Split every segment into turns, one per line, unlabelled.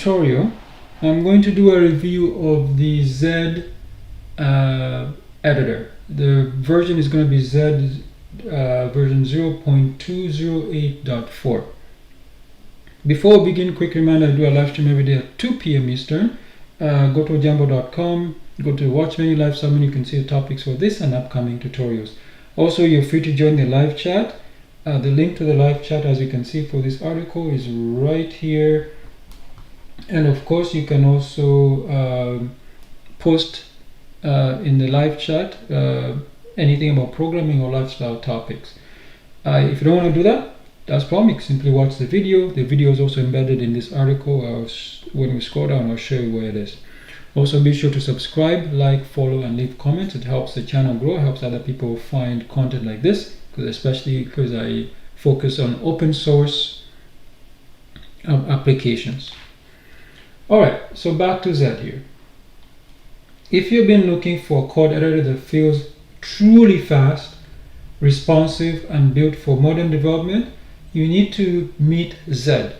tutorial, I'm going to do a review of the Z editor. The version is going to be Z version 0.208.4. Before we begin, quick reminder, I do a live stream every day at 2 p.m. Eastern. Go to jambo.com, go to the watch menu, live summon, you can see the topics for this and upcoming tutorials. Also, you're free to join the live chat. The link to the live chat, as you can see for this article, is right here. And of course, you can also post in the live chat anything about programming or lifestyle topics. If you don't want to do that, that's fine. You can simply watch the video. The video is also embedded in this article. When we scroll down, I'll show you where it is. Also, be sure to subscribe, like, follow, and leave comments. It helps the channel grow, helps other people find content like this, especially because I focus on open source applications. Alright, so back to Z here. If you've been looking for a code editor that feels truly fast, responsive, and built for modern development, you need to meet Z.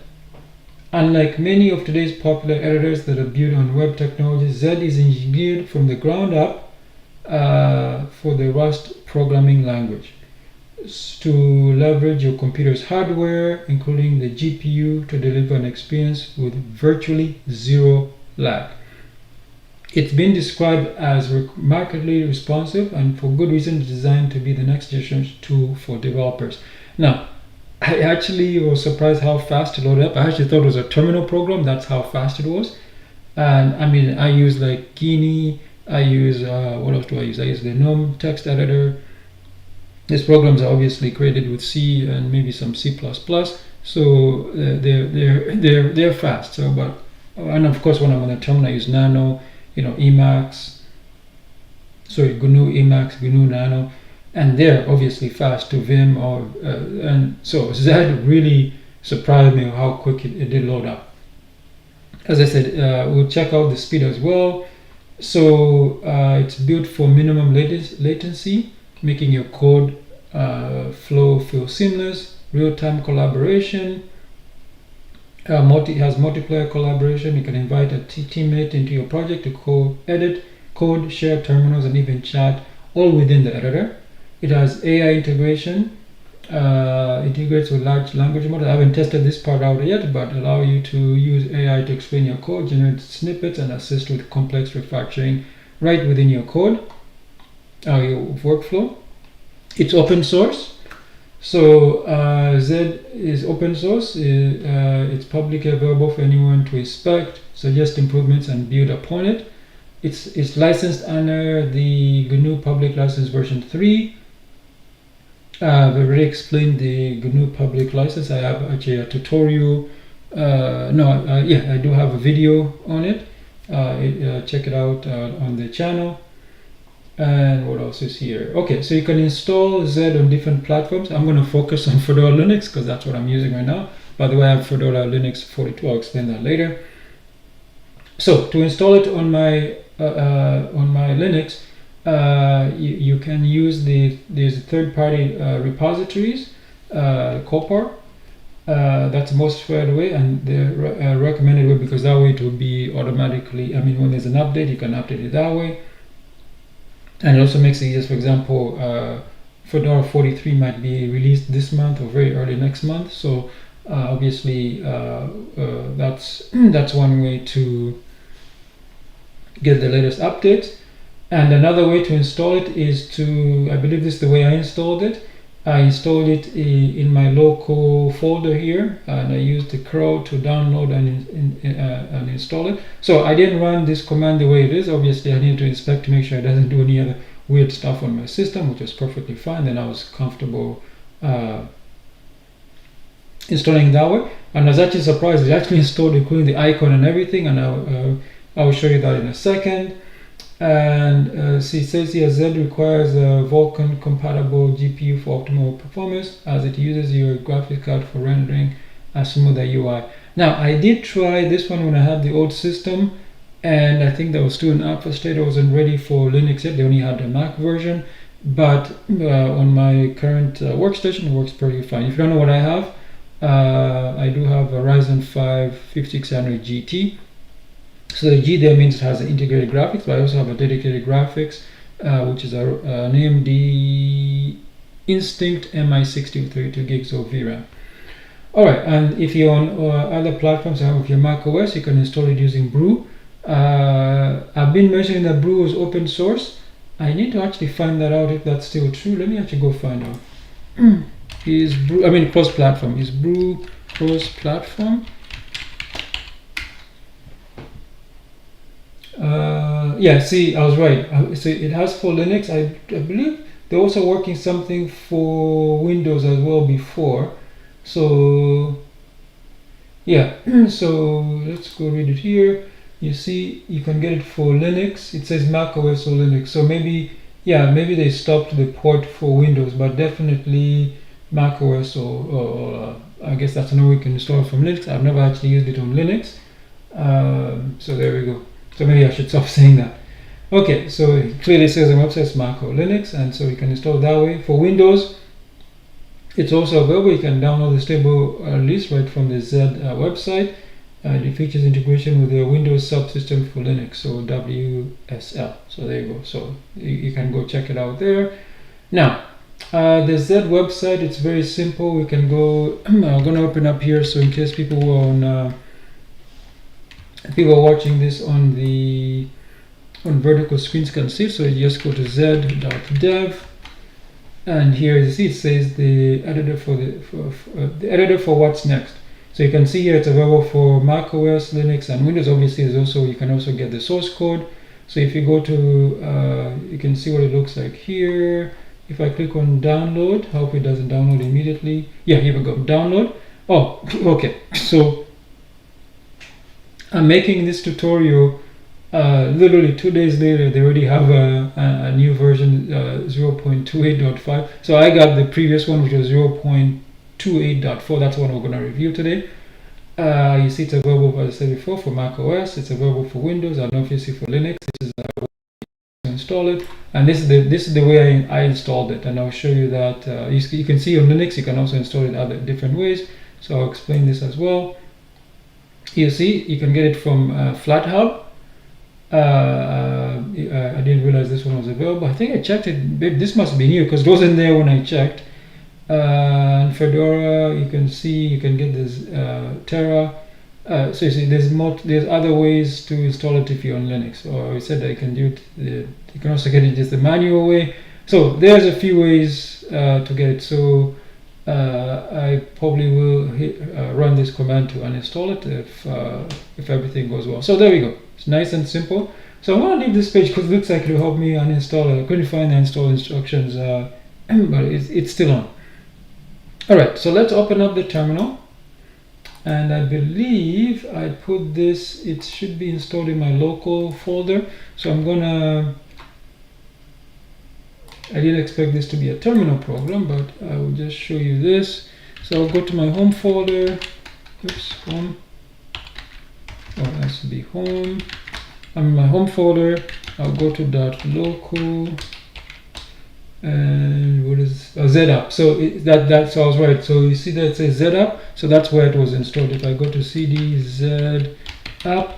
Unlike many of today's popular editors that are built on web technology, Z is engineered from the ground up for the Rust programming language to leverage your computer's hardware, including the GPU, to deliver an experience with virtually zero lag. It's been described as remarkably responsive and for good reason designed to be the next generation tool for developers. Now, I actually was surprised how fast it loaded up. I actually thought it was a terminal program. That's how fast it was. And I mean, I use like Guinea. I use, what else do I use? I use the GNOME text editor. These programs are obviously created with C and maybe some C++. So they're fast. So, and of course, when I'm on the terminal, I use Nano, Emacs. Sorry, GNU Emacs, GNU Nano. And they're obviously fast to Vim, and so Z really surprised me how quick it did load up. As I said, we'll check out the speed as well. So it's built for minimum latency, making your code flow feel seamless, real-time collaboration. It has multiplayer collaboration. You can invite a teammate into your project to edit code, share terminals, and even chat, all within the editor. It has AI integration, integrates with large language models. I haven't tested this part out yet, but allow you to use AI to explain your code, generate snippets, and assist with complex refactoring right within your code, your workflow. It's open source. So Z is open source. It's publicly available for anyone to inspect, suggest improvements, and build upon it. It's licensed under the GNU Public License version 3. I've already explained the GNU Public License. I have actually a tutorial. I do have a video on it. Check it out on the channel. And what else is here? Okay, so you can install Z on different platforms. I'm going to focus on Fedora Linux because that's what I'm using right now. By the way, I have Fedora Linux 42. I'll explain that later. So to install it on my Linux, you can use there's third-party repositories, Copar. That's the most fair way and the recommended way, because that way it will be automatically, when there's an update, you can update it that way. And it also makes it easier. For example, Fedora 43 might be released this month or very early next month. So obviously that's one way to get the latest updates. And another way to install it is I believe this is the way I installed it. I installed it in my local folder here, and I used the curl to download and install it. So I didn't run this command the way it is. Obviously, I need to inspect to make sure it doesn't do any other weird stuff on my system, which is perfectly fine. Then I was comfortable installing that way. And I was actually surprised. It actually installed, including the icon and everything, and I'll show you that in a second. And it says here Z requires a Vulkan compatible GPU for optimal performance, as it uses your graphics card for rendering a smoother UI. Now, I did try this one when I had the old system, and I think that was still in alpha state. It wasn't ready for Linux yet. They only had the Mac version, but on my current workstation, it works pretty fine. If you don't know what I have, I do have a Ryzen 5 5600 GT. So the G there means it has an integrated graphics, but I also have a dedicated graphics, which is an AMD Instinct MI60 with 32 gigs of VRAM. Alright, and if you're on other platforms, with your Mac OS, you can install it using Brew. I've been mentioning that Brew is open source. I need to actually find that out if that's still true. Let me actually go find out. Is Brew, I mean cross-platform. Is Brew cross-platform? Yeah, see, I was right. So it has for Linux. I believe they're also working something for Windows as well before. So yeah, so let's go read it here. You see, you can get it for Linux. It says Mac OS or Linux. So maybe, yeah, maybe they stopped the port for Windows, but definitely Mac OS or I guess that's another way you can install it from Linux. I've never actually used it on Linux. So there we go. So maybe I should stop saying that. Okay, so it clearly says on the website it's Mac or Linux, and so you can install it that way. For Windows, it's also available. You can download the stable release right from the Z website. It features integration with the Windows subsystem for Linux, so WSL. So there you go. So you can go check it out there. Now, the Z website, it's very simple. We can go. I'm going to open up here, so in case people who are on people are watching this on the vertical screens can see. So you just go to z.dev. And here you see it says the editor for the editor for what's next. So you can see here it's available for Mac OS, Linux, and Windows. Obviously, you can also get the source code. So if you go to, you can see what it looks like here. If I click on download, I hope it doesn't download immediately. Yeah, here we go, download. Oh, okay. So I'm making this tutorial. Literally 2 days later, they already have a new version, 0.28.5. So I got the previous one, which was 0.28.4. That's what we're going to review today. You see it's available, as I said before, for Mac OS. It's available for Windows. I don't know if you see for Linux. This is how to install it. And this is the way I installed it. And I'll show you that. You can see on Linux, you can also install it other different ways. So I'll explain this as well. You see, you can get it from FlatHub. I didn't realize this one was available. I think I checked it. This must be new because it wasn't there when I checked. Fedora, you can see you can get this Terra. So you see, there's other ways to install it if you're on Linux. Or I said that you can do it. You can also get it just the manual way. So there's a few ways to get it. So I probably will run this command to uninstall it if everything goes well. So there we go. It's nice and simple. So I'm going to leave this page because it looks like it will help me uninstall it. I couldn't find the install instructions, but it's still on. Alright, so let's open up the terminal. And I believe I put this, it should be installed in my local folder. So I'm going to, I didn't expect this to be a terminal program, but I will just show you this. So I'll go to my home folder. Oops, home. Oh, it has to be home. I'm in my home folder. I'll go to .local and what is ZApp. So so I was right. So you see that it says ZApp. So that's where it was installed. If I go to cd ZApp,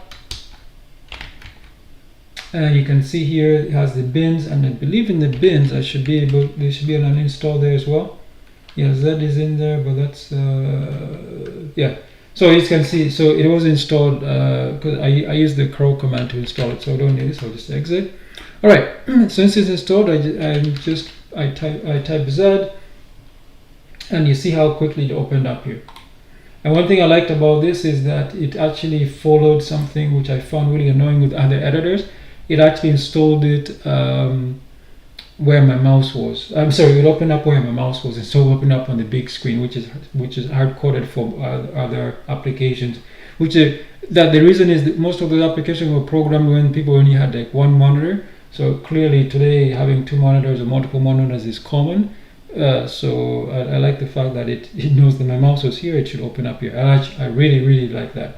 and you can see here it has the bins, and I believe in the bins there should be an uninstall there as well. Yeah, Z is in there, but that's yeah. So you can see, so it was installed because I used the curl command to install it, so I don't need this. I'll just exit. All right, since it's installed, I type Z, and you see how quickly it opened up here. And one thing I liked about this is that it actually followed something which I found really annoying with other editors. It actually installed it where my mouse was. I'm sorry, it opened up where my mouse was, and so opened up on the big screen, which is hard coded for other applications. That the reason is that most of the applications were programmed when people only had like one monitor. So clearly today having two monitors or multiple monitors is common. So I like the fact that it knows that my mouse was here. It should open up here. I really like that.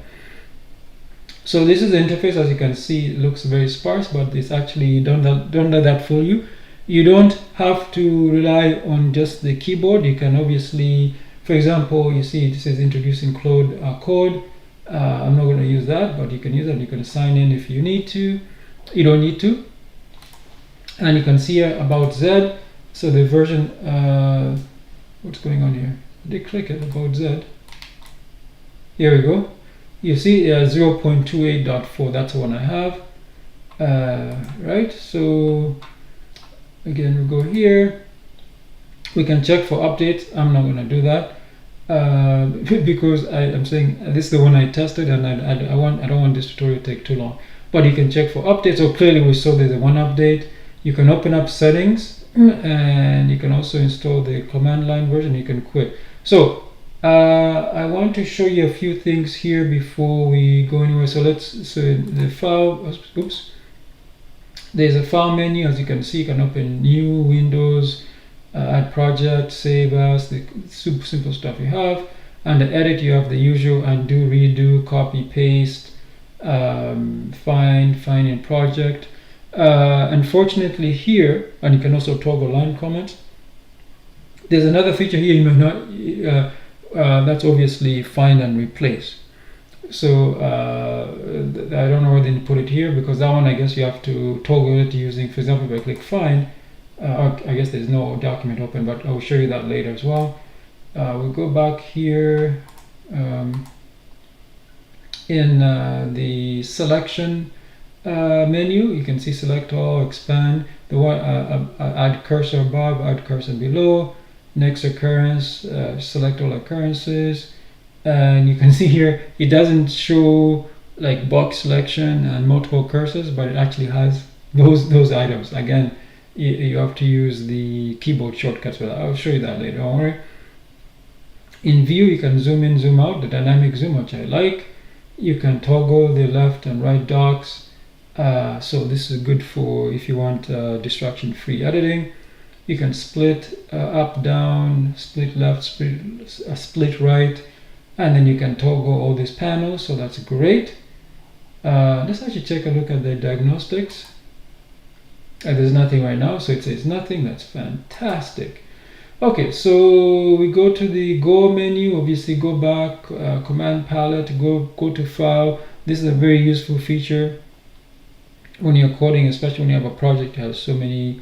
So this is the interface. As you can see, it looks very sparse, but it's actually don't let that fool you. You don't have to rely on just the keyboard. You can obviously For example, you see it says introducing code. I'm not going to use that, but you can use it. You can sign in if you need to. You don't need to. And you can see here about Z. So the version, what's going on here? They click it, about Z. Here we go. You see 0.28.4, that's the one I have. Right, so again, we go here. We can check for updates. I'm not going to do that because I'm saying this is the one I tested, and I don't want this tutorial to take too long. But you can check for updates. So clearly we saw there's a one update. You can open up settings, and you can also install the command line version. You can quit. So I want to show you a few things here before we go anywhere. So the file, oops, there's a file menu. As you can see, you can open new Windows, add project, save as, the super simple stuff you have. And the edit, you have the usual undo, redo, copy, paste, find in project. Unfortunately here, and you can also toggle line comments. There's another feature here you may not, that's obviously find and replace. So I don't know where they put it here, because that one I guess you have to toggle it using, for example, if I click find, I guess there's no document open, but I'll show you that later as well. We'll go back here in the selection menu. You can see select all, expand, the one add cursor above, add cursor below, next occurrence, select all occurrences, and you can see here it doesn't show like box selection and multiple cursors, but it actually has those items. Again, you have to use the keyboard shortcuts for that. I'll show you that later. Don't worry. In view, you can zoom in, zoom out, the dynamic zoom, which I like. You can toggle the left and right docks. So this is good for if you want distraction-free editing. You can split up, down, split left, split right, and then you can toggle all these panels. So that's great. Let's actually take a look at the diagnostics. There's nothing right now, so it says nothing. That's fantastic. Okay, so we go to the Go menu. Obviously, go back, Command Palette, go to File. This is a very useful feature when you're coding, especially when you have a project that has so many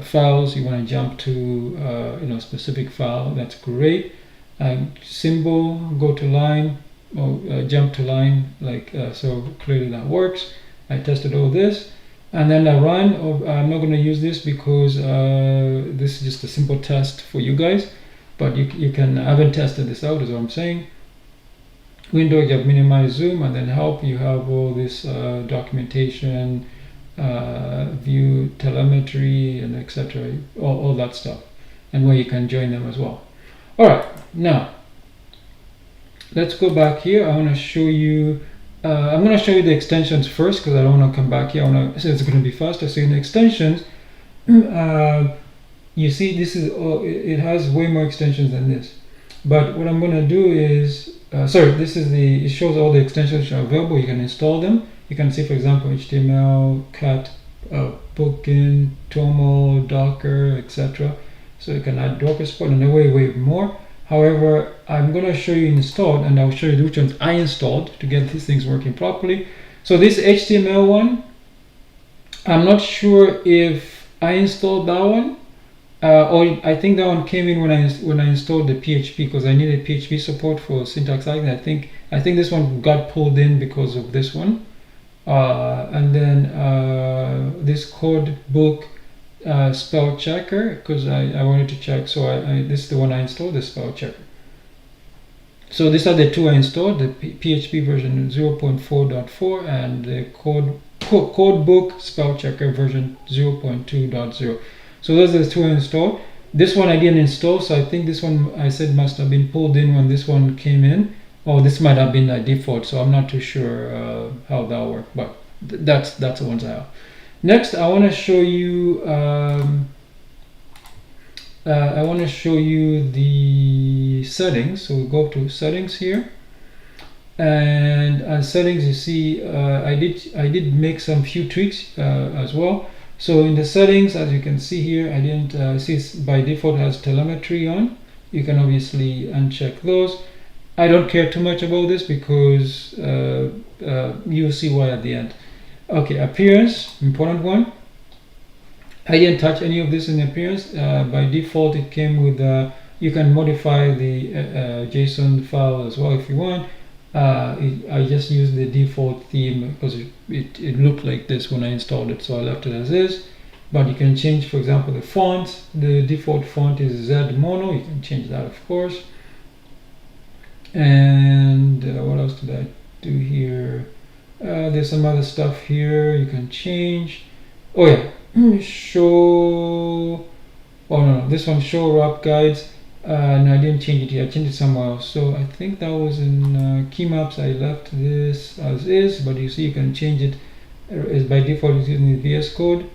files. You want to jump to specific file. That's great. Symbol, go to line, or jump to line, so clearly that works. I tested all this. And then I run. I'm not going to use this because this is just a simple test for you guys. But you can, I haven't tested this out, is what I'm saying. Windows, you have minimize zoom, and then help, you have all this documentation, view telemetry, and etc. All that stuff, and where you can join them as well. All right, now let's go back here. I want to show you. I'm going to show you the extensions first because I don't want to come back here. So it's going to be faster. So in the extensions, you see this is it has way more extensions than this. But what I'm going to do is, this is it shows all the extensions which are available. You can install them. You can see, for example, HTML, cat, booking, toml, docker, etc. So you can add Docker support and way more. However, I'm going to show you installed, and I'll show you which ones I installed to get these things working properly. So this HTML one, I'm not sure if I installed that one, or I think that one came in when I installed the PHP, because I needed PHP support for syntax typing. I think this one got pulled in because of this one, and then this code book. Spell checker, because I wanted to check, so this is the one I installed, the spell checker. So these are the two I installed, the PHP version 0.4.4 and the code book spell checker version 0.2.0. So those are the two I installed. This one I didn't install, so I think this one I said must have been pulled in when this one came in, or this might have been a default, so I'm not too sure how that worked, but that's the ones I have. Next, I want to show you. The settings. So we go to settings here, and settings. You see, I did make some few tweaks as well. So in the settings, as you can see here, I didn't see by default has telemetry on. you can obviously uncheck those. I don't care too much about this because you'll see why at the end. Okay, appearance, important one. I didn't touch any of this in appearance. By default, it came with you can modify the JSON file as well if you want. I just used the default theme because it looked like this when I installed it, so I left it as is. But you can change, for example, the font. The default font is Z Mono. You can change that, of course. And what else did I do here? There's some other stuff here you can change. Oh yeah, show. Oh no, this one, show wrap guides. No, I didn't change it here. I changed it somewhere else. So I think that was in key maps. I left this as is, but you see you can change it. Is by default it's using the VS Code.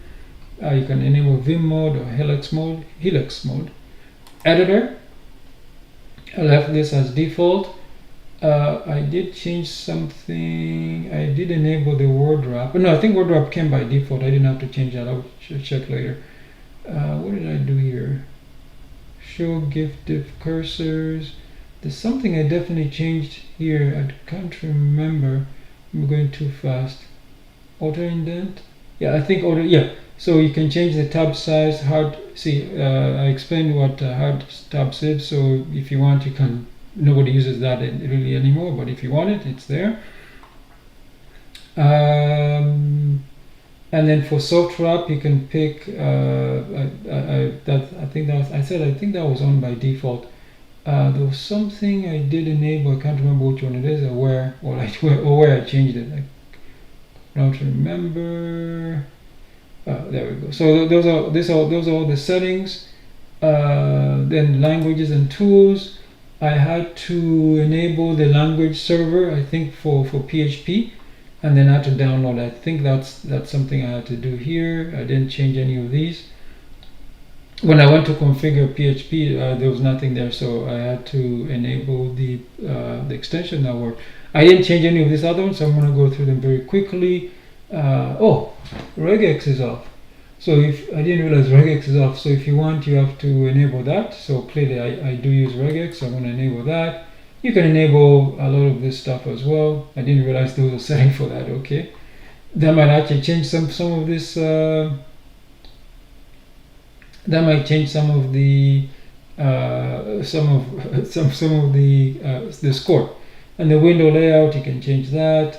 You can enable Vim mode or Helix mode. Editor, I left this as default. I did change something. I did enable the word wrap. No, I think word wrap came by default. I didn't have to change that. I'll check later. What did I do here? Show GIF diff cursors. There's something I definitely changed here. I can't remember. I'm going too fast. Auto indent. Yeah, I think auto. Yeah. So you can change the tab size. Hard. See, I explained what hard tabs is. So if you want, you can. Nobody uses that really anymore, but if you want it, it's there. And then for soft wrap, you can pick. I think that was on by default. There was something I did enable. I can't remember which one it is, or where I changed it. I don't remember. There we go. So those are all the settings. Then languages and tools. I had to enable the language server, I think for PHP, and then I had to download. I think that's something I had to do here. I didn't change any of these. When I went to configure PHP, there was nothing there, so I had to enable the extension that worked. I didn't change any of these other ones, so I'm going to go through them very quickly. Oh, regex is off. So if I didn't realize regex is off, so if you want, you have to enable that. So clearly I do use regex, so I'm going to enable that. You can enable a lot of this stuff as well. I didn't realize there was a setting for that. Okay, that might actually change some of this. That might change some of the the score. And the window layout, you can change that.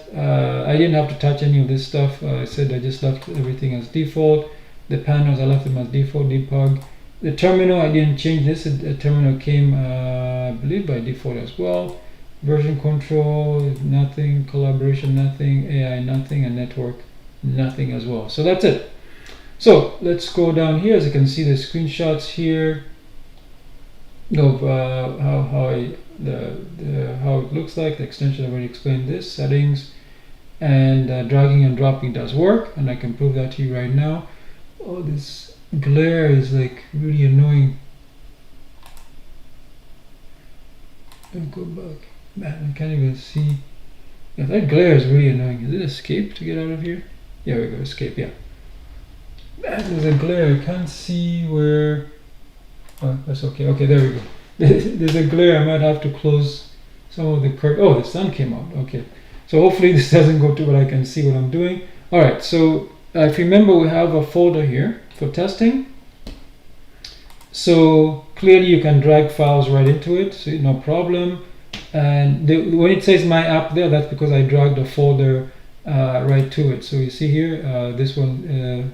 I didn't have to touch any of this stuff. I said I just left everything as default. The panels, I left them as default. Debug. The terminal, I didn't change this. The terminal came, I believe, by default as well. Version control, nothing. Collaboration, nothing. AI, nothing. And network, nothing as well. So that's it. So let's go down here. As you can see, the screenshots here of how it looks like. The extension, I already explained this. Settings and dragging and dropping does work, and I can prove that to you right now. Oh, this glare is like really annoying. Let me go back. Man, I can't even see. Yeah, that glare is really annoying. Is it escape to get out of here? Yeah, we go escape. Yeah. Man, there's a glare. I can't see where. Oh, that's okay. Okay, there we go. There's a glare. I might have to close some of the curtain. Oh, the sun came out. Okay. So hopefully this doesn't go to, but I can see what I'm doing. All right. So if you remember, we have a folder here for testing. So clearly you can drag files right into it, so no problem. And when it says my app there, that's because I dragged a folder right to it. So you see here, this one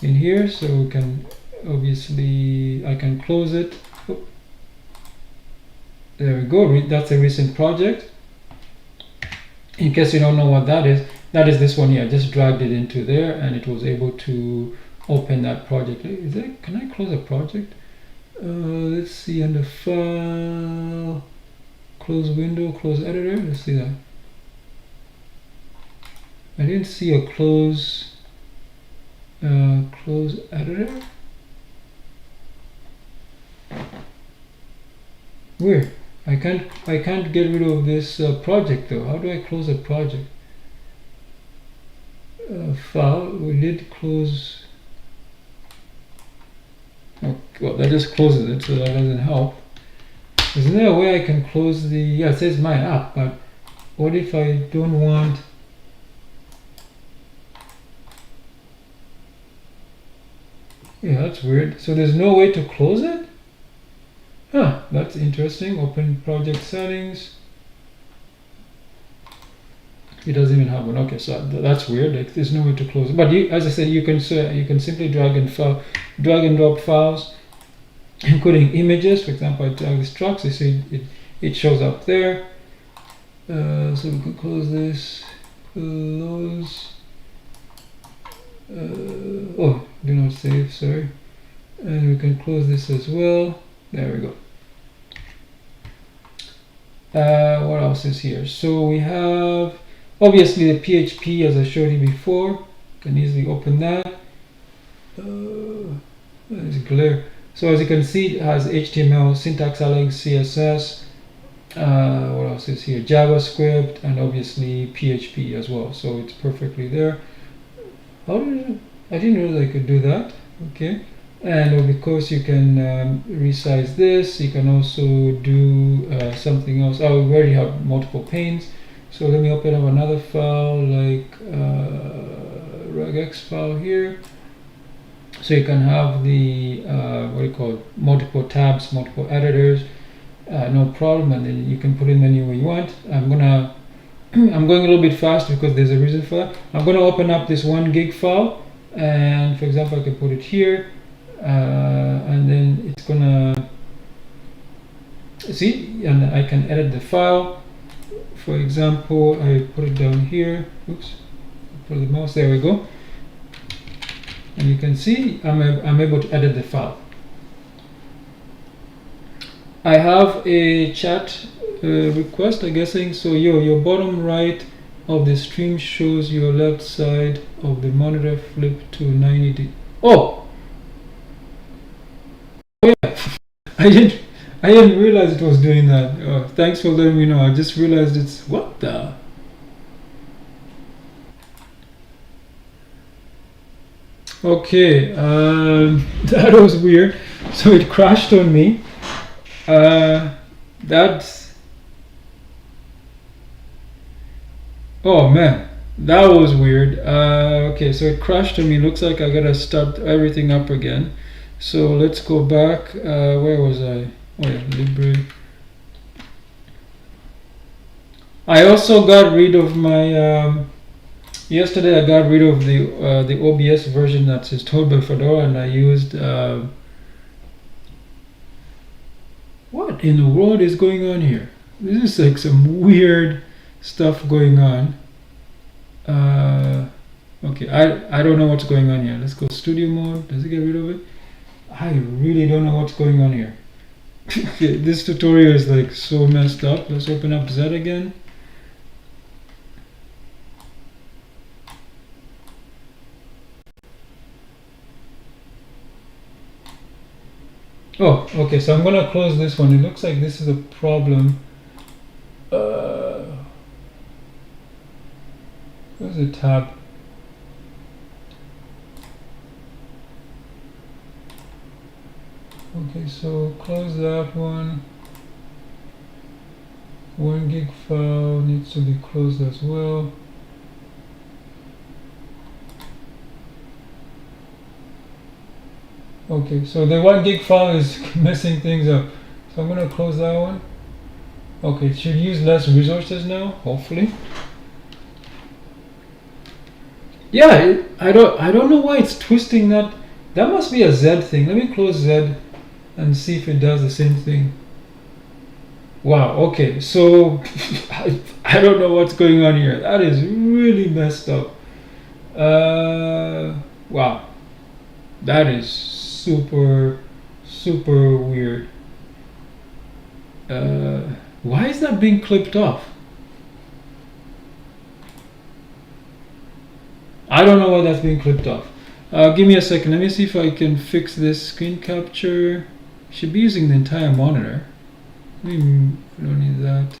in here. So we can obviously, I can close it. Oh. There we go. That's a recent project. In case you don't know what that is this one here. I just dragged it into there, and it was able to open that project. Can I close a project? Let's see, under file, close window, close editor. Let's see that. I didn't see a close editor. Weird. I can't get rid of this project though. How do I close a project? File. We did close. Oh, well, that just closes it, so that doesn't help. Isn't there a way I can close the, yeah, it says my app, but what if I don't want, yeah, that's weird. So there's no way to close it? Huh, that's interesting. Open project settings. It doesn't even have one. Okay, so that's weird. Like, there's no way to close it. But you, as I said, you can simply drag and drop files, including images. For example, I drag this truck. So you see it shows up there. So we can close this. Close. Oh, do not save. Sorry. And we can close this as well. There we go. What else is here? So we have obviously the PHP as I showed you before. You can easily open that. There's glare. So as you can see, it has HTML, syntax allegory, CSS. What else is here? JavaScript, and obviously PHP as well. So it's perfectly there. How did I didn't know I could do that. Okay. And of course you can resize this. You can also do something else. Oh, we already have multiple panes. So let me open up another file like regex file here. So you can have the what do you call it? Multiple tabs, multiple editors, no problem. And then you can put in any way you want. I'm going a little bit fast because there's a reason for that. I'm gonna open up this 1 gig file, and for example, I can put it here. And then it's gonna see, and I can edit the file. For example, I put it down here. Oops, put the mouse. There we go. And you can see I'm able to edit the file. I have a chat request, I guessing. So your bottom right of the stream shows your left side of the monitor flip to 90. Oh. I didn't realize it was doing that. Oh, thanks for letting me know. I just realized it's what the. Okay, that was weird. So it crashed on me. That's. Oh man, that was weird. Okay, so it crashed on me. Looks like I gotta start everything up again. So let's go back. Where was I? Oh yeah, Libre. I also got rid of my. Yesterday I got rid of the OBS version that's installed by Fedora, and I used. What in the world is going on here? This is like some weird stuff going on. Okay, I don't know what's going on here. Let's go studio mode. Does it get rid of it? I really don't know what's going on here. This tutorial is like so messed up. Let's open up Z again. Oh, okay, so I'm gonna close this one. It looks like this is a problem. Where's the tab? Okay, so close that one. 1 gig file needs to be closed as well. Okay, so the 1 gig file is messing things up. So I'm gonna close that one. Okay, it should use less resources now, hopefully. Yeah, I don't know why it's twisting that. That must be a Z thing. Let me close Z and see if it does the same thing. Wow, okay, so I don't know what's going on here. That is really messed up. Wow, that is super weird. Why is that being clipped off? I don't know why that's being clipped off. Give me a second. Let me see if I can fix this screen capture. Should be using the entire monitor. We don't need that.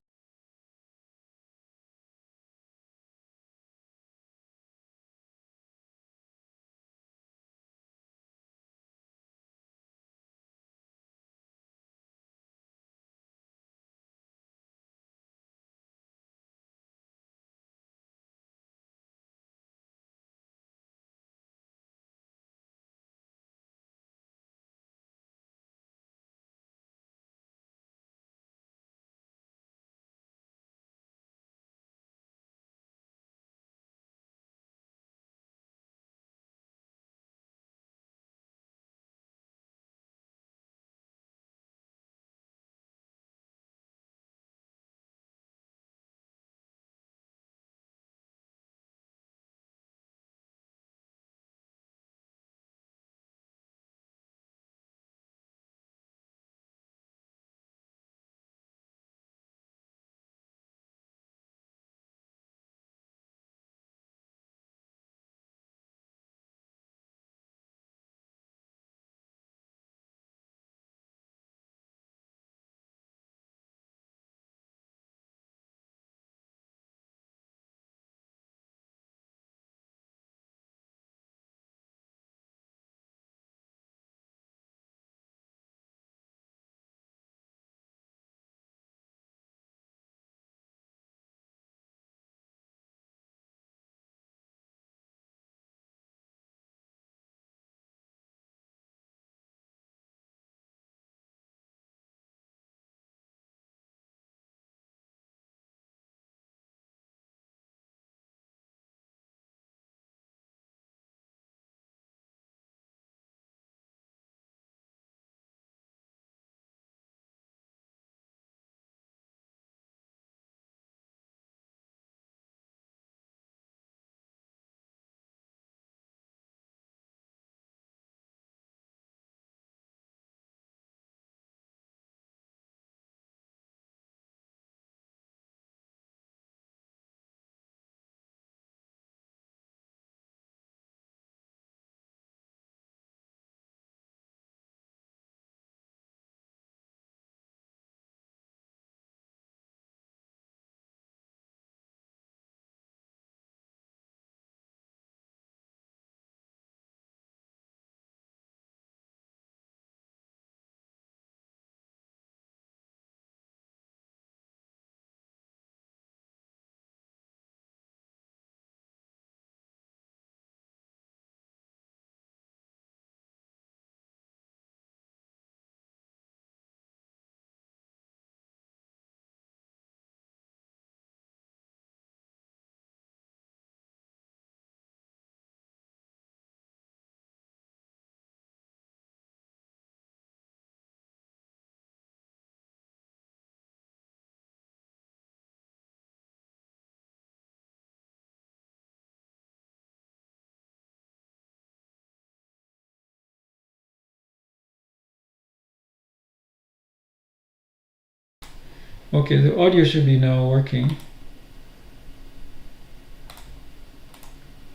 Okay, the audio should be now working.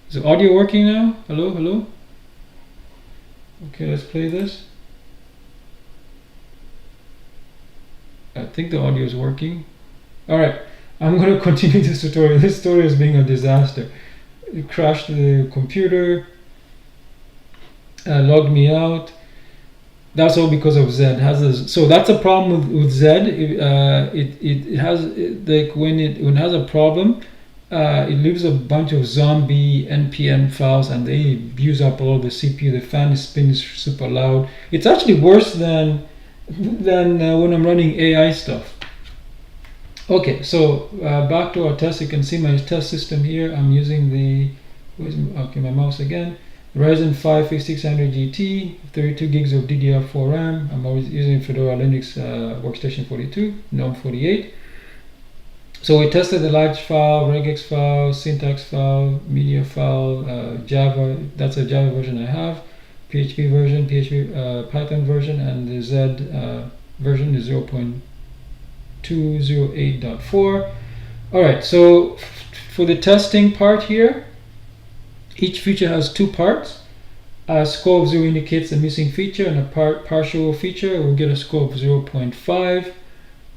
Is the audio working now? Hello, hello? Okay, let's play this. I think the audio is working. All right, I'm going to continue this tutorial. This tutorial is being a disaster. It crashed the computer, logged me out. That's all because of Z. So that's a problem with Z. It has like when it has a problem, it leaves a bunch of zombie npm files, and they use up all the CPU. The fan is spinning super loud. It's actually worse than when I'm running AI stuff. Okay, so back to our test. You can see my test system here. I'm using the my mouse again. Ryzen 5 5600 GT, 32 gigs of DDR4 RAM. I'm always using Fedora Linux Workstation 42, GNOME 48. So we tested the large file, regex file, syntax file, media file, Java. That's a Java version I have, PHP version, Python version, and the Z version is 0.208.4. All right, so for the testing part here, each feature has two parts. A score of 0 indicates a missing feature, and a partial feature will get a score of 0.5.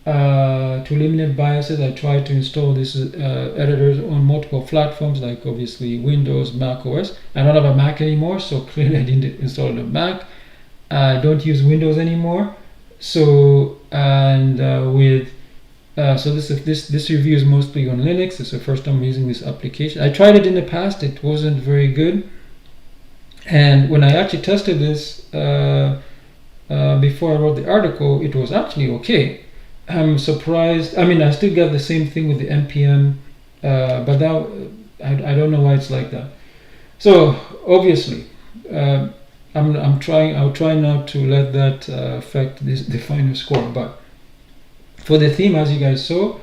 To eliminate biases, I tried to install these editors on multiple platforms, like obviously Windows, Mac OS. I don't have a Mac anymore, so clearly I didn't install it on Mac. I don't use Windows anymore. So so this review is mostly on Linux. It's the first time I'm using this application. I tried it in the past. It wasn't very good. And when I actually tested this before I wrote the article, it was actually okay. I'm surprised. I mean, I still got the same thing with the npm, but that I don't know why it's like that. So obviously, I'll try not to let that affect the final score. But for the theme, as you guys saw,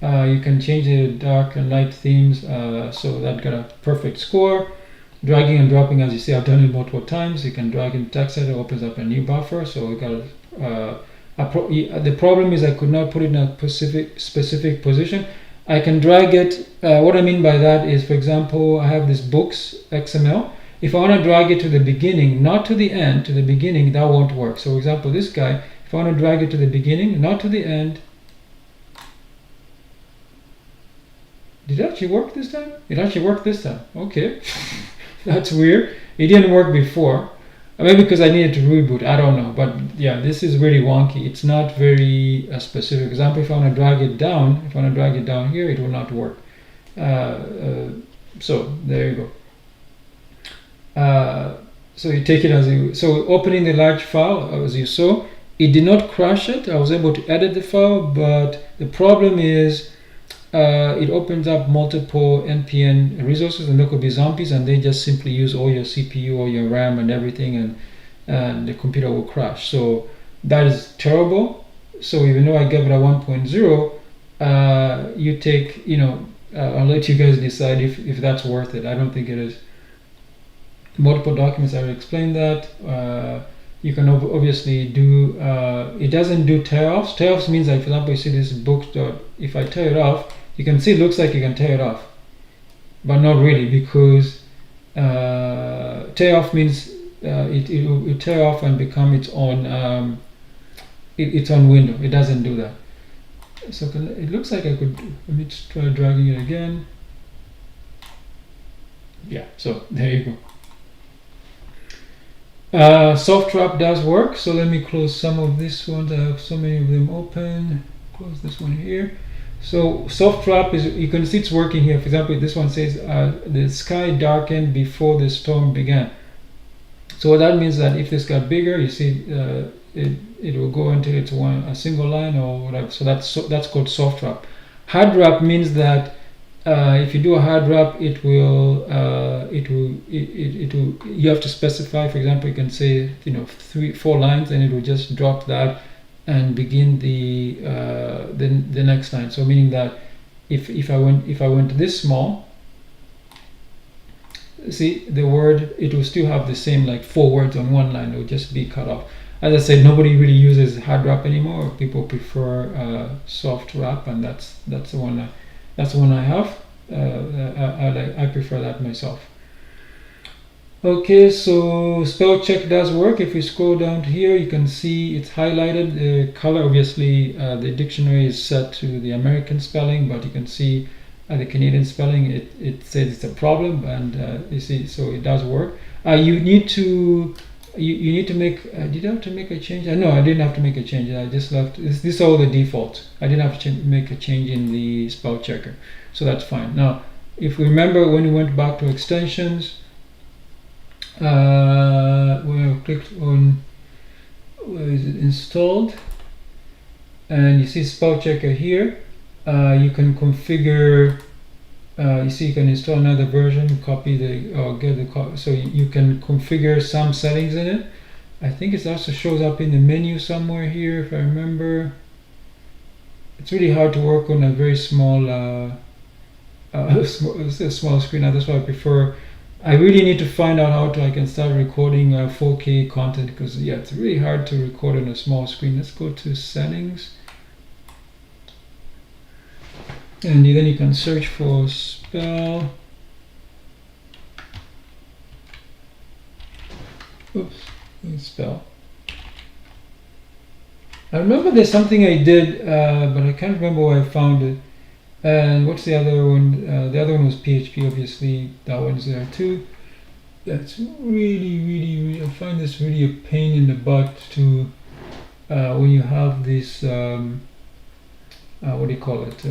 you can change the dark and light themes, so that got a perfect score. Dragging and dropping, as you see, I've done it multiple times. You can drag in text editor, opens up a new buffer. So we got the problem is I could not put it in a specific position. I can drag it. What I mean by that is, for example, I have this books XML. If I want to drag it to the beginning, not to the end, to the beginning, that won't work. So for example, this guy, if I want to drag it to the beginning, not to the end. Did it actually work this time? It actually worked this time. Okay. That's weird. It didn't work before. Maybe because I needed to reboot. I don't know. But yeah, this is really wonky. It's not very specific. For example, if I want to drag it down, here, it will not work. So there you go. So you take it as you. So opening the large file, as you saw, it did not crash it. I was able to edit the file, but the problem is it opens up multiple npm resources, and there could be zombies, and they just simply use all your CPU or your RAM and everything, and the computer will crash. So that is terrible. So even though I gave it a 1.0, you take, I'll let you guys decide if that's worth it. I don't think it is. Multiple documents, I will explain that. You can obviously do, it doesn't do tear-offs. Tear-offs means, like, for example, you see this book, if I tear it off, you can see it looks like you can tear it off, but not really, because tear off means it will tear off and become its own window. It doesn't do that. So it looks like I could. Let me just try dragging it again. Yeah. So there you go. Soft wrap does work. So let me close some of these ones. I have so many of them open. Close this one here. So soft wrap is, you can see it's working here. For example, this one says the sky darkened before the storm began. So what that means that if this got bigger, you see it will go until it's a single line or whatever. So that's called soft wrap. Hard wrap means that if you do a hard wrap, you have to specify. For example, you can say 3-4 lines, and it will just drop that and begin the next line. So meaning that if I went this small, see the word, it will still have the same, like 4 words on one line. It will just be cut off. as I said, nobody really uses hard wrap anymore. People prefer soft wrap, and that's the one I have. I prefer that myself. Okay, so spell check does work. If you scroll down here, you can see it's highlighted. The color, obviously, the dictionary is set to the American spelling, but you can see the Canadian spelling. It says it's a problem, and you see, so it does work. You need to make. Did I have to make a change? No, I didn't have to make a change. I just left. This is all the default. I didn't have to make a change in the spell checker, so that's fine. Now, if we remember when we went back to extensions. We have clicked on where is it installed, and you see spell checker here. You can configure. You see, you can install another version, copy the or get the copy. So you can configure some settings in it. I think it also shows up in the menu somewhere here, if I remember. It's really hard to work on a very small, small screen. That's why I prefer. I really need to find out how I can start recording 4K content, because yeah, it's really hard to record on a small screen. Let's go to settings, and then you can search for spell. Oops, spell. I remember there's something I did, but I can't remember where I found it. And what's the other one? The other one was PHP, obviously. That one's there too. That's really, I find this really a pain in the butt to when you have this, what do you call it?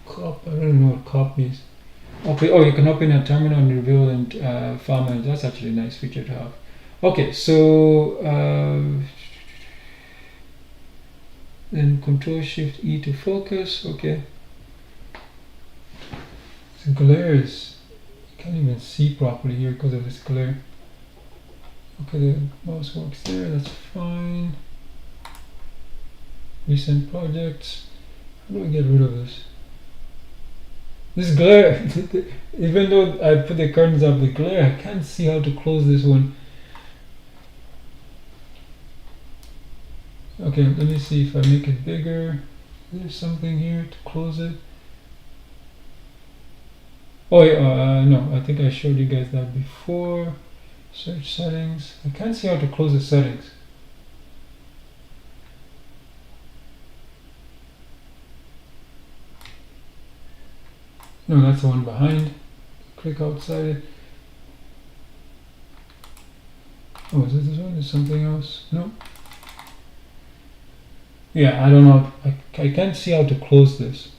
Cop, I don't know what cop means. Okay, oh, you can open a terminal and reveal and file manager. That's actually a nice feature to have. Okay, so then Control-Shift-E to focus. Okay. The glare is, you can't even see properly here because of this glare. Okay, the mouse works there, that's fine. Recent projects. How do I get rid of this? This glare, even though I put the curtains up, the glare, I can't see how to close this one. Okay, let me see if I make it bigger. There's something here to close it. Oh yeah, no, I think I showed you guys that before. Search settings. I can't see how to close the settings. No, that's the one behind. Click outside it. Oh, is this one? Is something else? No. Yeah, I don't know. I can't see how to close this.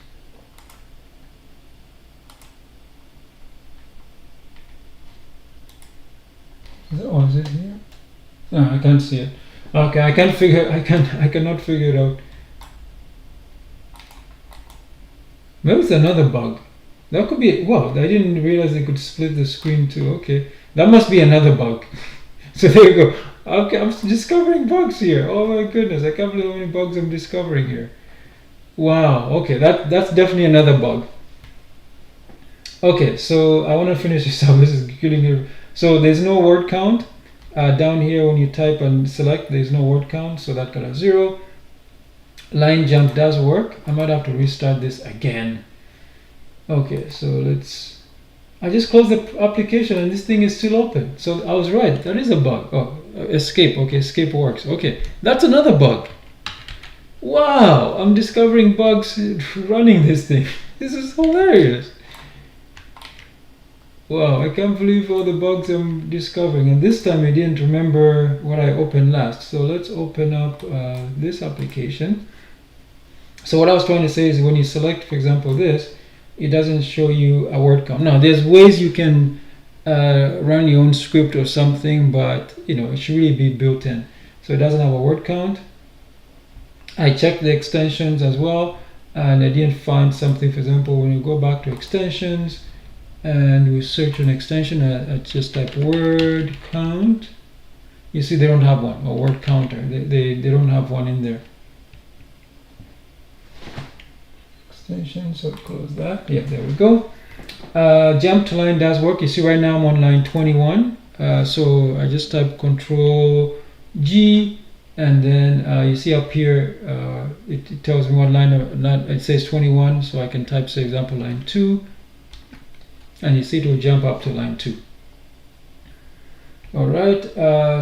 Is it here? No, I can't see it. Okay, I cannot figure it out. Maybe it's another bug. That could be. Wow, I didn't realize they could split the screen too. Okay, that must be another bug. So there you go. Okay, I'm discovering bugs here. Oh my goodness, I can't believe how many bugs I'm discovering here. Wow, okay, that's definitely another bug. Okay, so I want to finish this up. This is killing me. So there's no word count. Down here when you type and select, there's no word count, so that got a 0. Line jump does work. I might have to restart this again. Okay, so let's... I just closed the application and this thing is still open. So I was right, that is a bug. Oh, escape. Okay, escape works. Okay, that's another bug. Wow, I'm discovering bugs running this thing. This is hilarious. Wow, I can't believe all the bugs I'm discovering. And this time I didn't remember what I opened last. So let's open up this application. So what I was trying to say is when you select, for example, this, it doesn't show you a word count. Now, there's ways you can run your own script or something, but you know, it should really be built in. So it doesn't have a word count. I checked the extensions as well, and I didn't find something. For example, when you go back to extensions and we search an extension, I just type word count. You see, they don't have one, or word counter. They don't have one in there. So close that. Yeah, there we go. Jump to line does work. You see right now I'm on line 21. So I just type Control G, and then you see up here it tells me what line it says 21, so I can type, say, example, line 2, and you see it will jump up to line 2. Alright,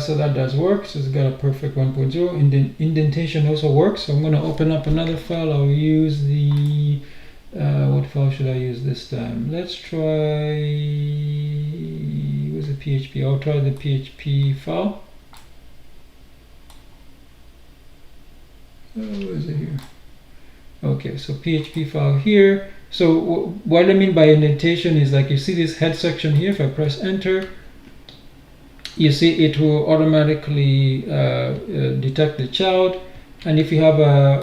so that does work. So it's got a perfect 1.0. Indentation also works. So I'm going to open up another file. I'll use the what file should I use this time? Let's try, where's the PHP? I'll try the PHP file. Where is it here? Okay, so PHP file here. So what I mean by indentation is, like, you see this head section here. If I press enter, you see it will automatically detect the child. And if you have,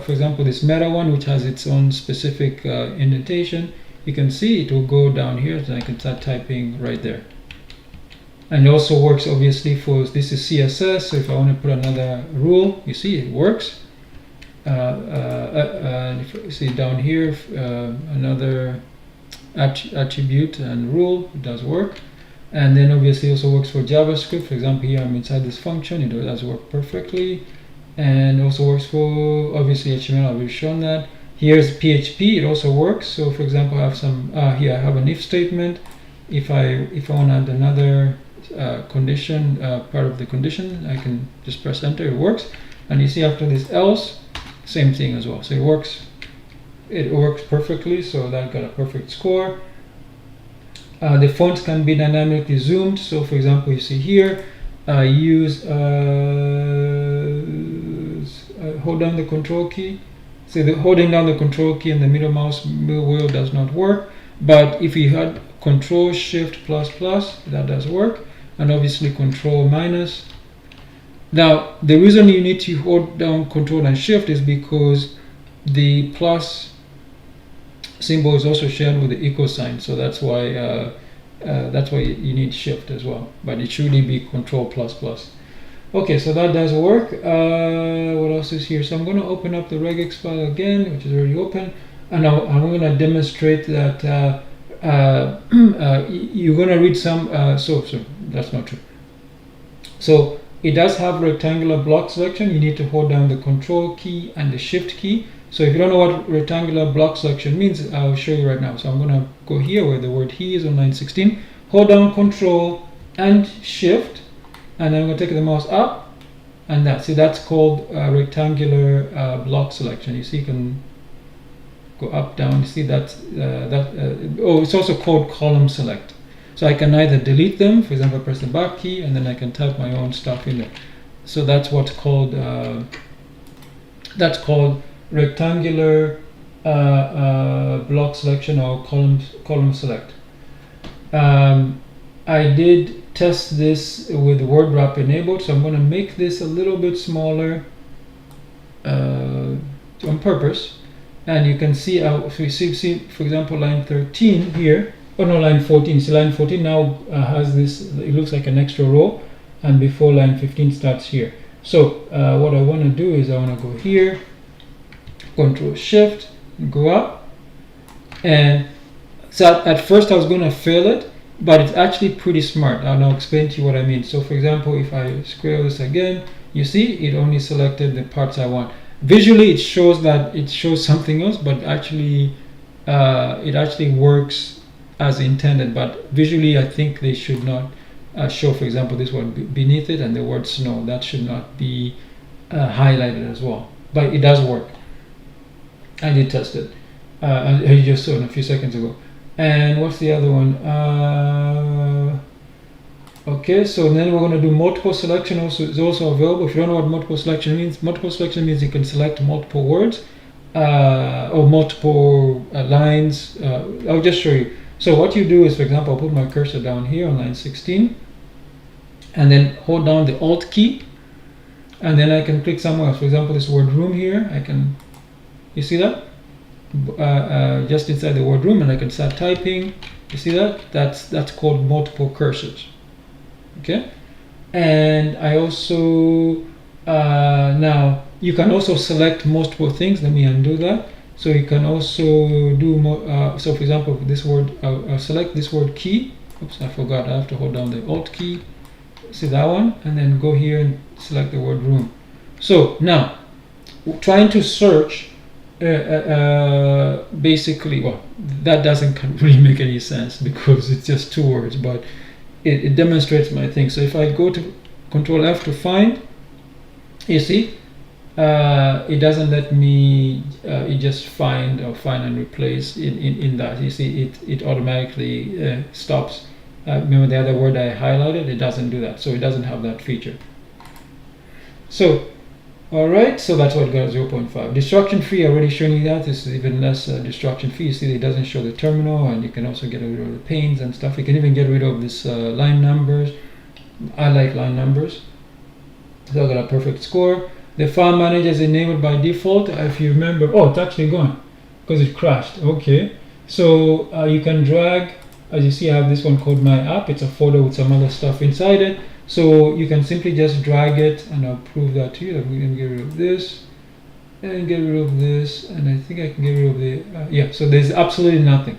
for example, this meta one, which has its own specific indentation, you can see it will go down here, so I can start typing right there. And it also works, obviously, for, this is CSS, so if I want to put another rule, you see it works. If you see down here, another attribute and rule, it does work. And then obviously also works for JavaScript. For example, here I'm inside this function, it does work perfectly. And also works for, obviously, HTML, I've already shown that. Here's PHP, it also works. So for example, I have some, here I have an if statement. If I want to add another condition, part of the condition, I can just press enter, it works. And you see after this else, same thing as well. So it works perfectly, so that got a perfect score. The fonts can be dynamically zoomed. So for example, you see here, hold down the control key. So holding down the control key and the middle wheel does not work. But if you had Control Shift plus plus, that does work. And obviously Control minus. Now, the reason you need to hold down Control and Shift is because the plus symbol is also shared with the equal sign, so that's why you need Shift as well. But it should really be Control plus plus. Okay, so that does work. What else is here? So I'm going to open up the regex file again, which is already open, and I'm going to demonstrate that you're going to read some. So that's not true. So it does have rectangular block selection. You need to hold down the Control key and the Shift key. So if you don't know what rectangular block selection means, I'll show you right now. So I'm going to go here where the word he is on line 16. Hold down Control and Shift, and then I'm going to take the mouse up, and that's called rectangular block selection. You see, you can go up, down. You see that it's also called column select. So I can either delete them, for example, press the back key, and then I can type my own stuff in there. So that's what's called rectangular block selection or column select. I did test this with word wrap enabled, so I'm going to make this a little bit smaller on purpose. And you can see, if you see, for example, line 13 here. Oh no, line 14. So line 14 now has this, it looks like an extra row, and before line 15 starts here. So what I want to do is I want to go here, Control Shift, go up, and so at first I was going to fail it, but it's actually pretty smart, and I'll explain to you what I mean. So for example, if I scroll this again, you see it only selected the parts I want. Visually it shows something else, but actually it actually works as intended, but visually I think they should not show, for example, this word beneath it and the word snow. That should not be highlighted as well, but it does work. I did test it. I just saw it a few seconds ago. And what's the other one? Okay, so then we're going to do multiple selection. Also is also available. If you don't know what multiple selection means you can select multiple words or multiple lines. I'll just show you. So what you do is, for example, I'll put my cursor down here on line 16, and then hold down the Alt key, and then I can click somewhere else. For example, this word room here, you see that? Just inside the word room, and I can start typing. You see that? That's called multiple cursors. Okay, and I also now you can also select multiple things. Let me undo that. So you can also do more. So for example, this word, I'll select this word key. Oops, I forgot. I have to hold down the Alt key, see that one, and then go here and select the word room. So now, trying to search, basically, well, that doesn't really make any sense because it's just 2 words, but it demonstrates my thing. So if I go to Control F to find, you see, it doesn't let me, it just find and replace in that. You see, it automatically stops. Remember the other word I highlighted, it doesn't do that, so it doesn't have that feature. So alright, so that's what got 0.5. Destruction free, I already shown you that. This is even less destruction free. You see, it doesn't show the terminal, and you can also get rid of the panes and stuff. You can even get rid of this line numbers. I like line numbers. So I got a perfect score. The file manager is enabled by default. If you remember, oh, it's actually gone because it crashed. Okay, so you can drag. As you see, I have this one called My App. It's a folder with some other stuff inside it. So you can simply just drag it, and I'll prove that to you. I'm going to get rid of this, and get rid of this, and I think I can get rid of the, yeah, so there's absolutely nothing.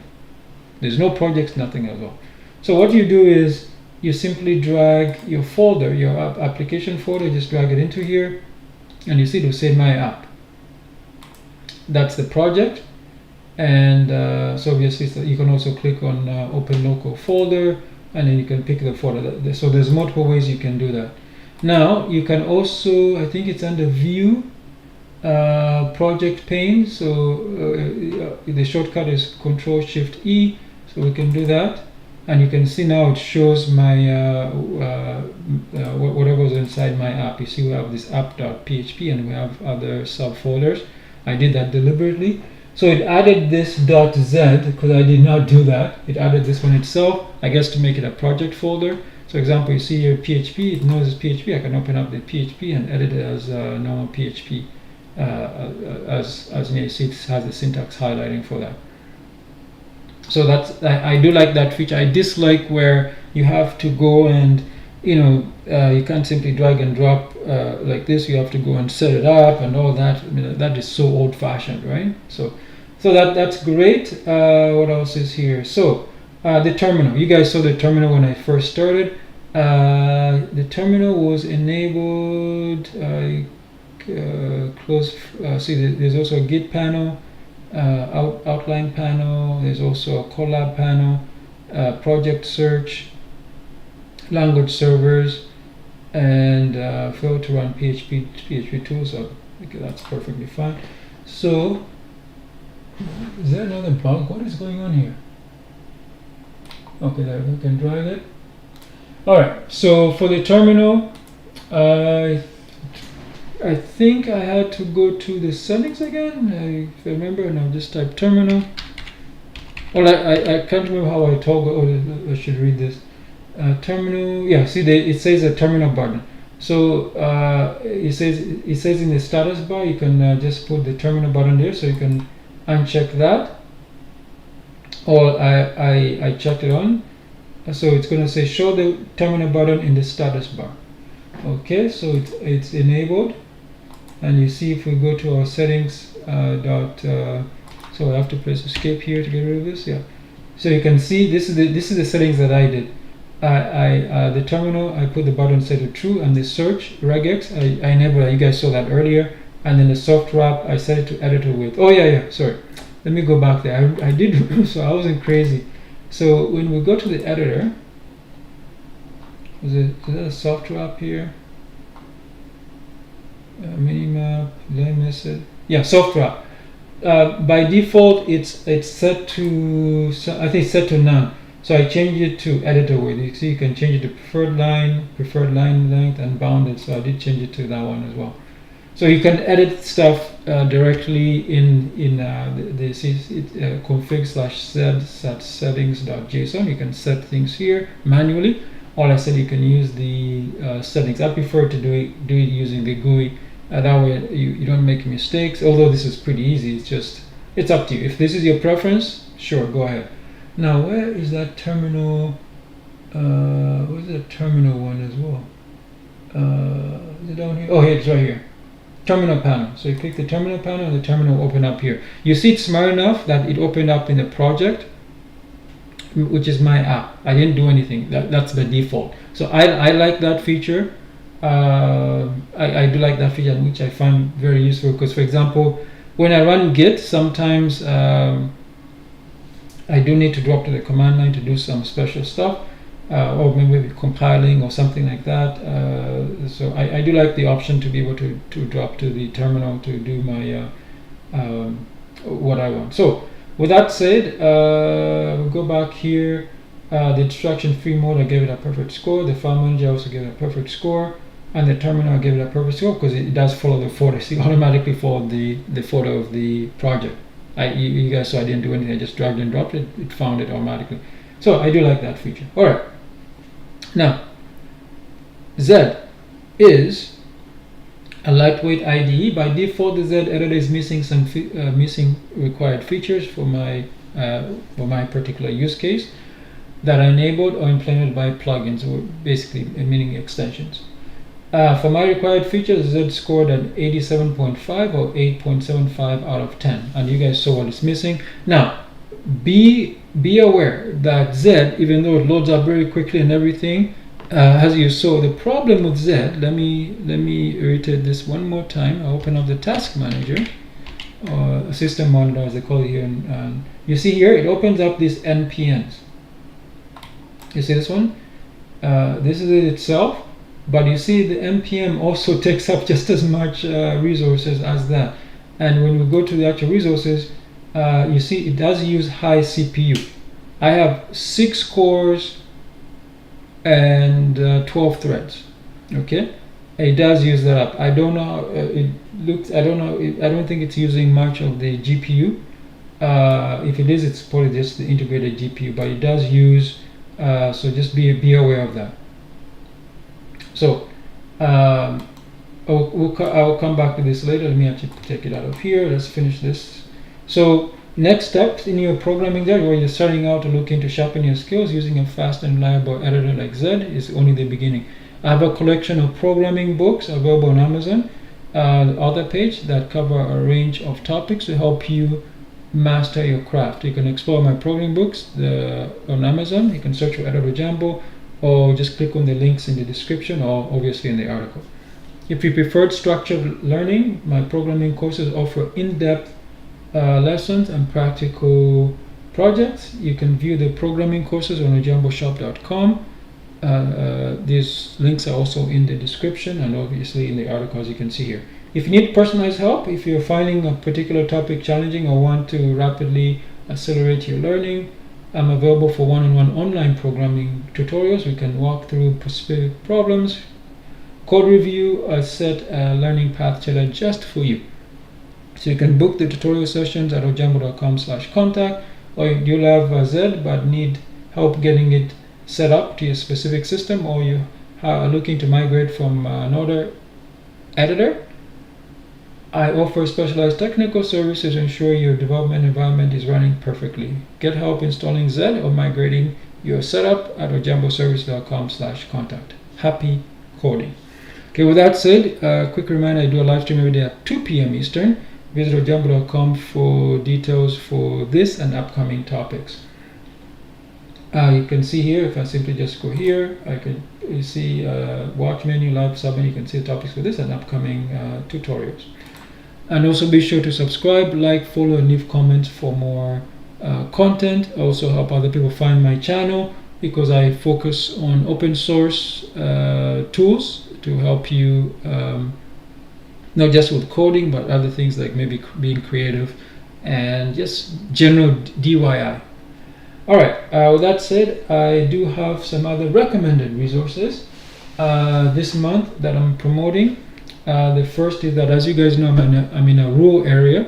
There's no projects, nothing at all. So what you do is, you simply drag your folder, your application folder, just drag it into here, and you see it will say My App. That's the project. And so obviously you can also click on Open Local Folder, and then you can pick the folder. So there's multiple ways you can do that. Now you can also, I think it's under View, Project Pane. So the shortcut is Control-Shift-E. So we can do that, and you can see now it shows my whatever's inside my app. You see we have this app.php, and we have other subfolders. I did that deliberately. So it added this .z because I did not do that. It added this one itself, I guess, to make it a project folder. So example, you see here PHP, it knows it's PHP. I can open up the PHP and edit it as normal PHP. As you see, it has the syntax highlighting for that. So that's, I do like that feature. I dislike where you have to go and, you know, you can't simply drag and drop like this. You have to go and set it up and all that. I mean, that is so old-fashioned, right? So that's great. What else is here? So the terminal. You guys saw the terminal when I first started. The terminal was enabled. Close. See, there's also a Git panel, outline panel. There's also a collab panel, project search, language servers, and fail to run PHP tools. So that's perfectly fine. So is there another bug? What is going on here? Okay, there we can drag it. All right. So for the terminal, I think I had to go to the settings again. If I remember, and I'll just type terminal. Well, I can't remember how I toggle. Oh, I should read this. Terminal. Yeah. See, it says a terminal button. So it says in the status bar, you can just put the terminal button there, so you can uncheck that. Or I checked it on. So it's going to say show the terminal button in the status bar. Okay, so it's enabled. And you see, if we go to our settings, so I have to press escape here to get rid of this. Yeah. So you can see this is the settings that I did. The terminal, I put the button set to true, and the search regex I enabled that. You guys saw that earlier. And then the soft wrap, I set it to editor with. Oh yeah, sorry. Let me go back there. I did so I wasn't crazy. So when we go to the editor, is that a soft wrap here? Minimap, did I miss it? Yeah, soft wrap. By default, it's set to, I think it's set to none. So I changed it to editor with. You see, you can change it to preferred line length, and bounded. So I did change it to that one as well. So you can edit stuff directly in the config/z settings.json. You can set things here manually. Or I said you can use the settings. I prefer to do it using the GUI. That way you don't make mistakes. Although this is pretty easy. It's up to you. If this is your preference, sure, go ahead. Now, where is that terminal? Where's the terminal one as well? Is it down here? Oh, here, it's right here. Terminal panel. So you click the terminal panel, and the terminal will open up here. You see, it's smart enough that it opened up in the project. which is my app. I didn't do anything. That's the default. So I like that feature. I do like that feature, which I find very useful, because, for example, when I run Git, sometimes I do need to drop to the command line to do some special stuff, or maybe compiling or something like that. So I do like the option to be able to drop to the terminal to do my what I want. So with that said, we'll go back here. The distraction-free mode, I gave it a perfect score. The file manager also gave it a perfect score. And the terminal, I gave it a perfect score because it does follow the photo. See, automatically followed the photo of the project. You guys saw I didn't do anything. I just dragged and dropped it. It found it automatically. So I do like that feature. All right. Now, Z is a lightweight IDE. By default, the Z editor is missing some missing required features for my particular use case that are enabled or implemented by plugins, or basically meaning extensions. For my required features, Z scored an 87.5 or 8.75 out of 10, and you guys saw what is missing. Now, be aware that Z, even though it loads up very quickly and everything, as you saw, the problem with Z. Let me reiterate this one more time. I'll open up the task manager, or system monitor as they call it here, and you see here it opens up these npms. You see this one? This is it itself. But you see the npm also takes up just as much resources as that. And when we go to the actual resources, you see it does use high CPU. I have 6 cores and 12 threads. Okay, it does use that up. I don't know how it looks. I don't know. I don't think it's using much of the GPU. If it is, it's probably just the integrated GPU. But it does use. So just be aware of that. So I'll come back to this later. Let me actually take it out of here. Let's finish this. So next steps in your programming there, where you're starting out to look into sharpen your skills using a fast and reliable editor like Z, is only the beginning. I have a collection of programming books available on Amazon, the author page, that cover a range of topics to help you master your craft. You can explore my programming books on Amazon. You can search for Editor Jambo, or just click on the links in the description, or obviously in the article. If you preferred structured learning, my programming courses offer in-depth lessons and practical projects. You can view the programming courses on ojamboshop.com. These links are also in the description and obviously in the article, as you can see here. If you need personalized help, if you're finding a particular topic challenging or want to rapidly accelerate your learning, I'm available for one-on-one online programming tutorials. We can walk through specific problems, code review, a set learning path tailored just for you. So you can book the tutorial sessions at ojambo.com/contact, or you have Z but need help getting it set up to your specific system, or you are looking to migrate from another editor. I offer specialized technical services to ensure your development environment is running perfectly. Get help installing Z or migrating your setup at ojamboservice.com/contact. Happy coding. Okay, with that said, quick reminder, I do a live stream every day at 2 p.m. Eastern. Visit ojambo.com for details for this and upcoming topics. You can see here, if I simply just go here, you see watch menu, live submenu. You can see the topics for this and upcoming tutorials. And also be sure to subscribe, like, follow, and leave comments for more content. Also help other people find my channel, because I focus on open source tools to help you not just with coding, but other things like maybe being creative and just general DIY. All right, with that said, I do have some other recommended resources this month that I'm promoting. The first is that, as you guys know, I'm in a rural area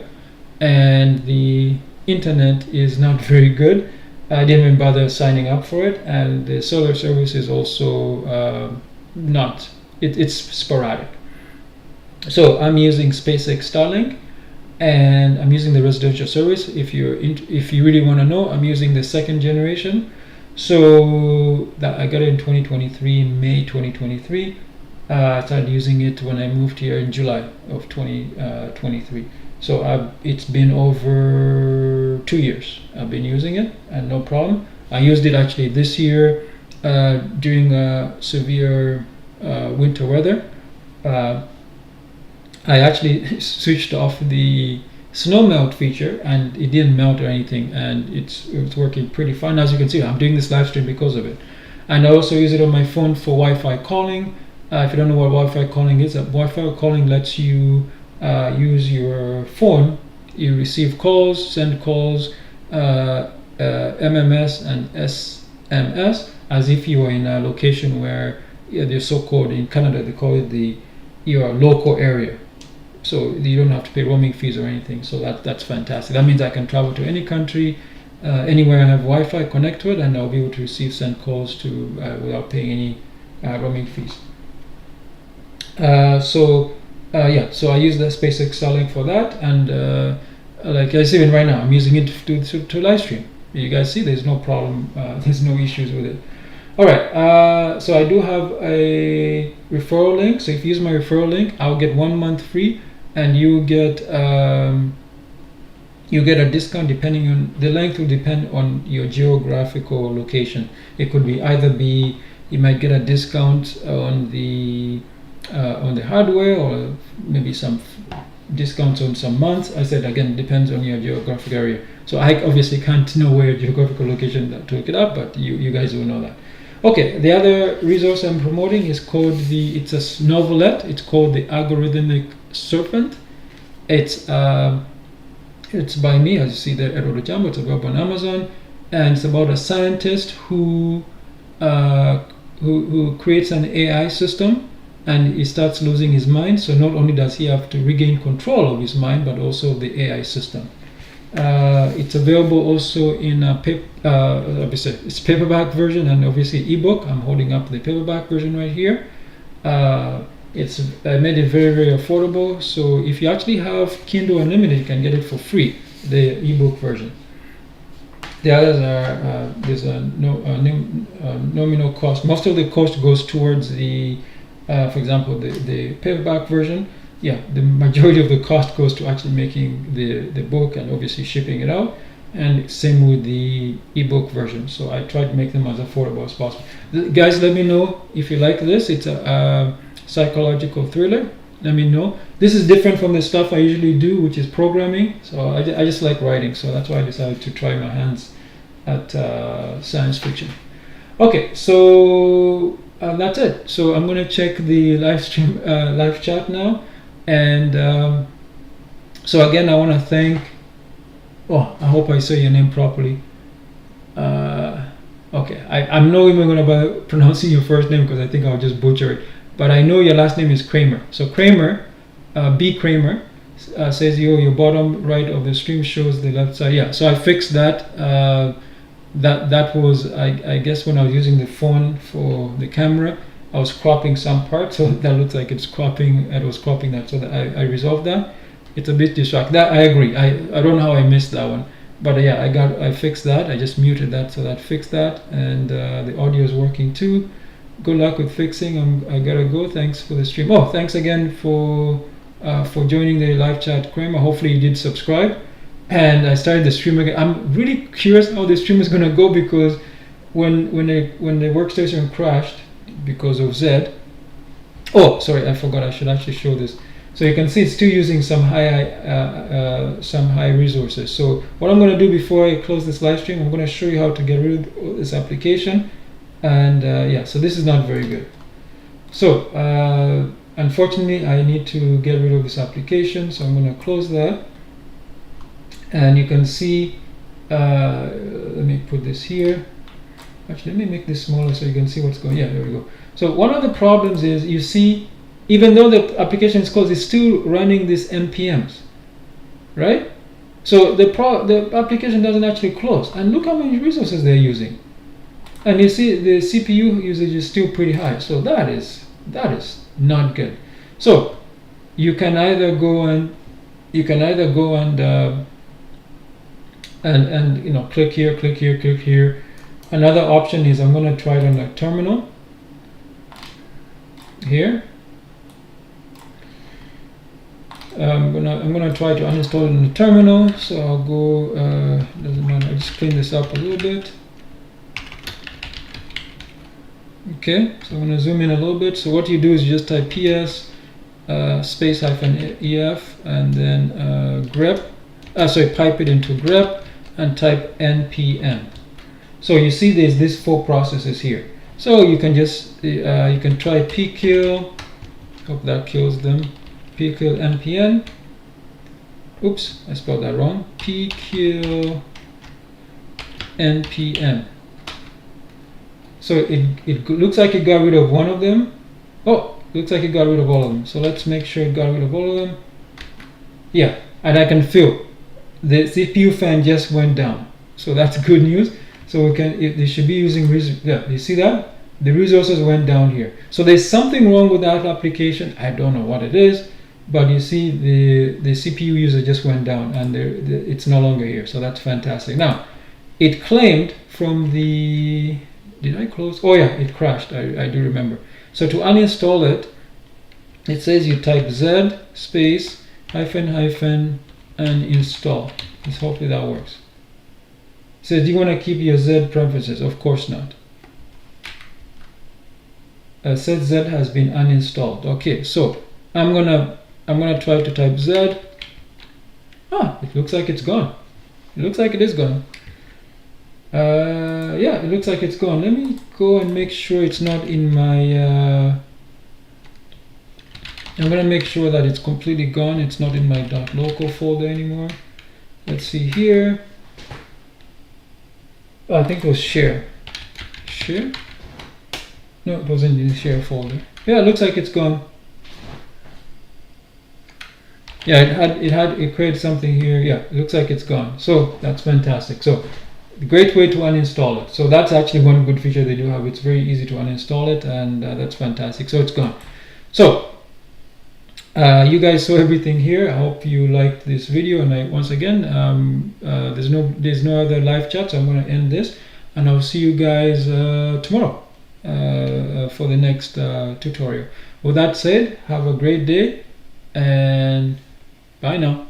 and the internet is not very good. I didn't even bother signing up for it, and the cellular service is also not, it's sporadic. So I'm using SpaceX Starlink, and I'm using the residential service. If you really want to know, I'm using the 2nd generation. So that I got it in 2023, May 2023. I started using it when I moved here in July of 2023. So it's been over 2 years I've been using it, and no problem. I used it actually this year during severe winter weather. I actually switched off the snow melt feature, and it didn't melt or anything, and it's working pretty fine. As you can see, I'm doing this live stream because of it. And I also use it on my phone for Wi-Fi calling. If you don't know what Wi-Fi calling is, Wi-Fi calling lets you use your phone. You receive calls, send calls, MMS and SMS, as if you are in a location where they're so-called, in Canada they call it your local area. So you don't have to pay roaming fees or anything. So that's fantastic. That means I can travel to any country, anywhere I have Wi-Fi, connect to it, and I'll be able to send calls to without paying any roaming fees. So I use the SpaceX Starlink for that, and like I see even right now, I'm using it to live stream. You guys see, there's no problem, there's no issues with it. All right, so I do have a referral link. So if you use my referral link, I'll get 1 month free, and you get a discount depending on the length. Will depend on your geographical location. It could be you might get a discount on the hardware, or maybe some discounts on some months. I said again, depends on your geographic area. So I obviously can't know where your geographical location to look it up, but you guys will know that. Okay, the other resource I'm promoting is called it's a novelette. It's called The Algorithmic Serpent. It's by me, as you see there, Edward Ojambo. It's available on Amazon, and it's about a scientist who creates an AI system, and he starts losing his mind. So not only does he have to regain control of his mind, but also the AI system. It's available also in obviously it's paperback version and obviously ebook. I'm holding up the paperback version right here. I made it very, very affordable. So if you actually have Kindle Unlimited, you can get it for free, the ebook version. The others are there's a nominal cost. Most of the cost goes towards the, for example, the paperback version. Yeah, the majority of the cost goes to actually making the book and obviously shipping it out, and same with the ebook version. So I try to make them as affordable as possible. Guys, let me know if you like this. It's a psychological thriller. Let me know. This is different from the stuff I usually do, which is programming. So I just like writing, so that's why I decided to try my hands at science fiction. Okay, so that's it. So I'm going to check the live stream, live chat now. And so again, I want to thank, I hope I say your name properly. Okay, I'm not even going to bother pronouncing your first name because I think I'll just butcher it, but I know your last name is Kramer. So Kramer, B Kramer, says your bottom right of the stream shows the left side. Yeah, so I fixed that. That was, I guess, when I was using the phone for the camera, I was cropping some part, so that looks like it's cropping. It was cropping that, so that I resolved that. It's a bit distracting. That I agree. I don't know how I missed that one, but yeah, I fixed that. I just muted that, so that fixed that, and the audio is working too. Good luck with fixing. I gotta go. Thanks for the stream. Oh, thanks again for joining the live chat, Kramer. Hopefully you did subscribe. And I started the stream again. I'm really curious how the stream is gonna go, because when the workstation crashed because of Z. Oh, sorry, I forgot. I should actually show this. So you can see it's still using some high resources. So what I'm going to do before I close this live stream, I'm going to show you how to get rid of this application. And yeah, so this is not very good. So unfortunately, I need to get rid of this application. So I'm going to close that. And you can see, let me put this here. Actually, let me make this smaller so you can see what's going on. Yeah, there we go. So one of the problems is, you see, even though the application is closed, it's still running these npms, right? So the application doesn't actually close. And look how many resources they're using. And you see the CPU usage is still pretty high. So that is not good. So you can either go and click here, click here, click here. Another option is, I'm going to try it on a terminal here. I'm gonna try to uninstall it on the terminal. So I'll go. Doesn't matter. I just clean this up a little bit. Okay, so I'm going to zoom in a little bit. So what you do is you just type ps space -ef and then grep. Pipe it into grep and type npm. So you see there's these 4 processes here. So you can just you can try pkill. Hope that kills them. Pkill npm. Oops, I spelled that wrong. Pkill npm. So it looks like it got rid of one of them. Oh, looks like it got rid of all of them. So let's make sure it got rid of all of them. Yeah, and I can feel the CPU fan just went down. So that's good news. So they should be using, yeah, you see that? The resources went down here. So there's something wrong with that application. I don't know what it is, but you see the CPU user just went down and it's no longer here. So that's fantastic. Now, it claimed from the, did I close? Oh yeah, it crashed. I do remember. So to uninstall it, it says you type z space ---- and install. Let's hopefully that works. It says, do you want to keep your Z preferences? Of course not. Set Z has been uninstalled. Okay, so I'm gonna try to type Z. It looks like it's gone. It looks like it is gone. Yeah, it looks like it's gone. Let me go and make sure it's not in my I'm gonna make sure that it's completely gone. It's not in my .local folder anymore. Let's see here. Oh, I think it was share. Share? No, it wasn't in the share folder. Yeah, it looks like it's gone. Yeah, it created something here. Yeah, it looks like it's gone. So that's fantastic. So great way to uninstall it. So that's actually one good feature they do have. It's very easy to uninstall it, and that's fantastic. So it's gone. So you guys saw everything here. I hope you liked this video, and once again, there's no other live chat, so I'm going to end this, and I'll see you guys tomorrow for the next tutorial. With that said, have a great day, and bye now.